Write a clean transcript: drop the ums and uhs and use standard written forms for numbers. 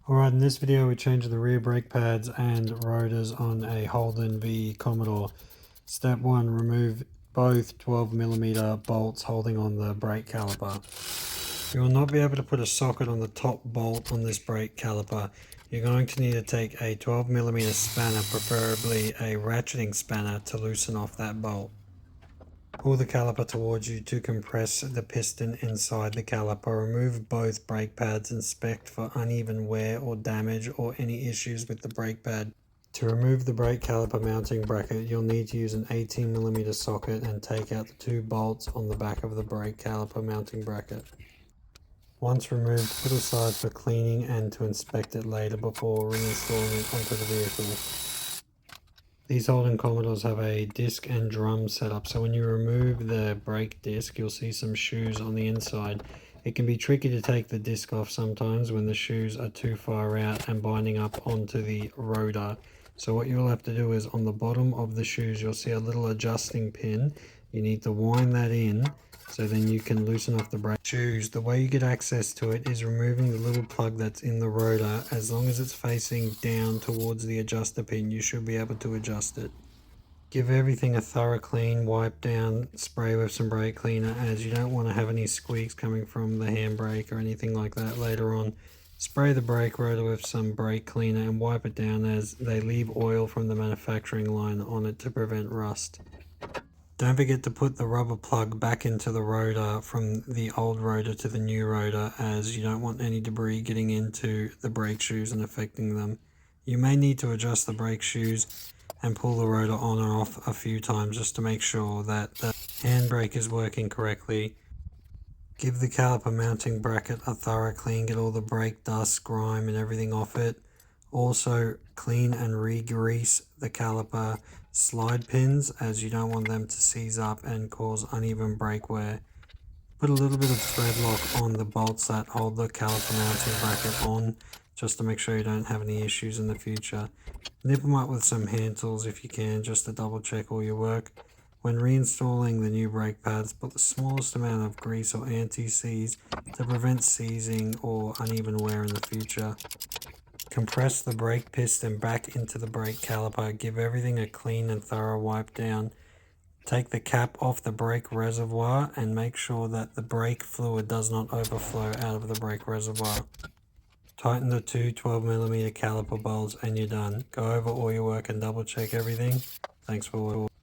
Alright, in this video we changed the rear brake pads and rotors on a Holden v Commodore. Step 1, remove both 12mm bolts holding on the brake caliper. You will not be able to put a socket on the top bolt on this brake caliper. You're going to need to take a 12mm spanner, preferably a ratcheting spanner, to loosen off that bolt. Pull the caliper towards you to compress the piston inside the caliper. Remove both brake pads. Inspect for uneven wear or damage or any issues with the brake pad. To remove the brake caliper mounting bracket, you'll need to use an 18mm socket and take out the two bolts on the back of the brake caliper mounting bracket. Once removed, put aside for cleaning and to inspect it later before reinstalling it onto the vehicle. These Holden Commodores have a disc and drum setup, so when you remove the brake disc, you'll see some shoes on the inside. It can be tricky to take the disc off sometimes when the shoes are too far out and binding up onto the rotor. So what you'll have to do is on the bottom of the shoes, you'll see a little adjusting pin. You need to wind that in so then you can loosen off the brake shoes. The way you get access to it is removing the little plug that's in the rotor. As long as it's facing down towards the adjuster pin, you should be able to adjust it. Give everything a thorough clean, wipe down, spray with some brake cleaner, as you don't want to have any squeaks coming from the handbrake or anything like that later on. Spray the brake rotor with some brake cleaner and wipe it down, as they leave oil from the manufacturing line on it to prevent rust. Don't forget to put the rubber plug back into the rotor from the old rotor to the new rotor, as you don't want any debris getting into the brake shoes and affecting them. You may need to adjust the brake shoes and pull the rotor on and off a few times just to make sure that the handbrake is working correctly. Give the caliper mounting bracket a thorough clean, get all the brake dust, grime and everything off it. Also clean and re-grease the caliper slide pins, as you don't want them to seize up and cause uneven brake wear. Put a little bit of thread lock on the bolts that hold the caliper mounting bracket on, just to make sure you don't have any issues in the future. Nip them up with some hand tools if you can, just to double check all your work. When reinstalling the new brake pads, put the smallest amount of grease or anti-seize to prevent seizing or uneven wear in the future. Compress the brake piston back into the brake caliper. Give everything a clean and thorough wipe down. Take the cap off the brake reservoir and make sure that the brake fluid does not overflow out of the brake reservoir. Tighten the two 12mm caliper bolts and you're done. Go over all your work and double check everything. Thanks for watching.